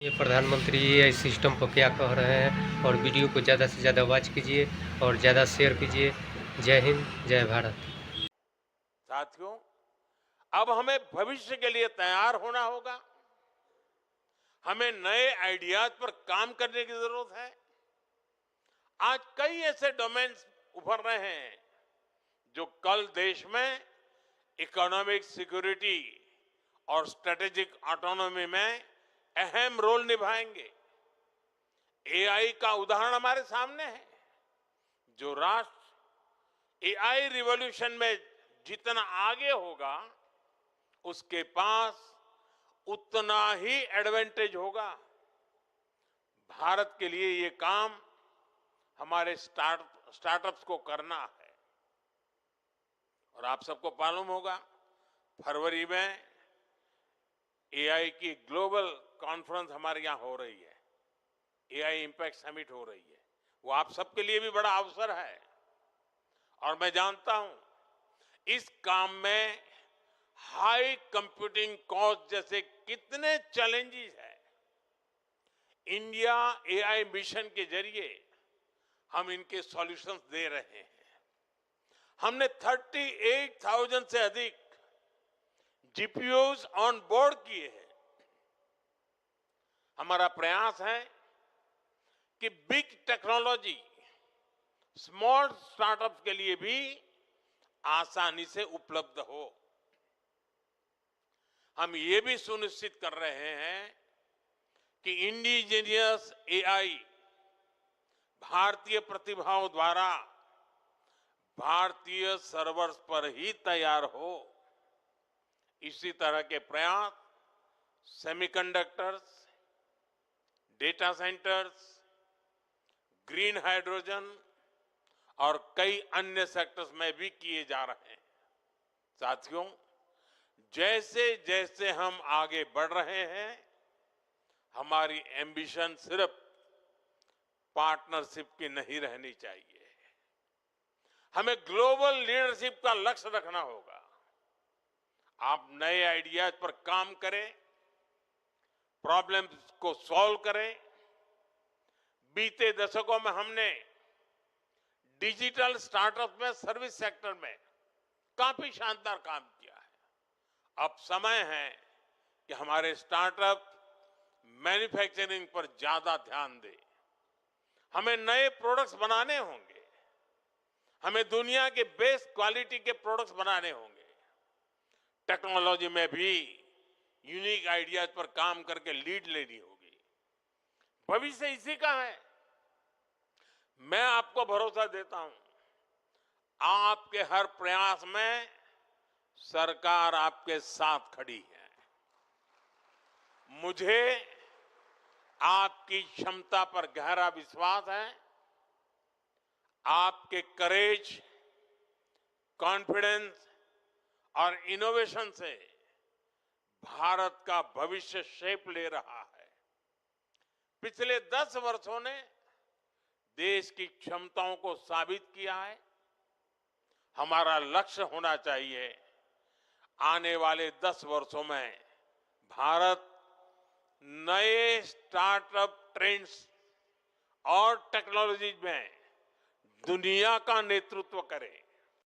ये प्रधानमंत्री AI system पर क्या कह रहे हैं और वीडियो को ज़्यादा से ज़्यादा वॉच कीजिए और ज़्यादा शेयर कीजिए। जय हिंद, जय भारत। साथियों, अब हमें भविष्य के लिए तैयार होना होगा। हमें नए आइडियाज पर काम करने की जरूरत है। आज कई ऐसे डोमेन्स उभर रहे हैं जो कल देश में इकोनॉमिक सिक्योरिटी और स्ट्रेटेजिक ऑटोनॉमी में अहम रोल निभाएंगे। एआई का उदाहरण हमारे सामने है। जो राष्ट्र एआई रिवॉल्यूशन में जितना आगे होगा, उसके पास उतना ही एडवांटेज होगा। भारत के लिए ये काम हमारे स्टार्टअप्स को करना है। और आप सबको मालूम होगा, फरवरी में एआई की ग्लोबल कॉन्फ्रेंस हमारे यहां हो रही है। एआई इंपैक्ट समिट हो रही है। वो आप सबके लिए भी बड़ा अवसर है। और मैं जानता हूं, इस काम में हाई कंप्यूटिंग कॉस्ट जैसे कितने चैलेंजेस हैं। इंडिया एआई मिशन के जरिए हम इनके सॉल्यूशंस दे रहे हैं। हमने 38,000 से अधिक जीपीयूज ऑन बोर्ड किए हैं। हमारा प्रयास है कि बिग टेक्नोलॉजी स्मॉल स्टार्टअप्स के लिए भी आसानी से उपलब्ध हो। हम ये भी सुनिश्चित कर रहे हैं कि इंडिजीनियस एआई भारतीय प्रतिभाओं द्वारा भारतीय सर्वर्स पर ही तैयार हो। इसी तरह के प्रयास semiconductors, data centres, green hydrogen और कई अन्य सेक्टर्स में भी किए जा रहे हैं। साथियों, जैसे जैसे हम आगे बढ़ रहे हैं, हमारी एम्बिशन सिर्फ पार्टनरशिप की नहीं रहनी चाहिए। हमें ग्लोबल लीडरशिप का लक्ष्य रखना होगा। आप नए आइडियाज पर काम करें, प्रॉब्लम्स को सॉल्व करें। बीते दशकों में हमने डिजिटल स्टार्टअप में, सर्विस सेक्टर में काफी शानदार काम किया है। अब समय है कि हमारे स्टार्टअप मैन्युफैक्चरिंग पर ज्यादा ध्यान दें। हमें नए प्रोडक्ट्स बनाने होंगे। हमें दुनिया के बेस्ट क्वालिटी के प्रोडक्ट्स बनाने होंगे। टेक्नोलॉजी में भी यूनिक आइडियाज पर काम करके लीड लेनी होगी। भविष्य इसी का है। मैं आपको भरोसा देता हूं, आपके हर प्रयास में सरकार आपके साथ खड़ी है। मुझे आपकी क्षमता पर गहरा विश्वास है। आपके करेज, कॉन्फिडेंस और इनोवेशन से भारत का भविष्य शेप ले रहा है। पिछले 10 वर्षों ने देश की क्षमताओं को साबित किया है। हमारा लक्ष्य होना चाहिए, आने वाले 10 वर्षों में भारत नए स्टार्टअप ट्रेंड्स और टेक्नोलॉजी में दुनिया का नेतृत्व करे।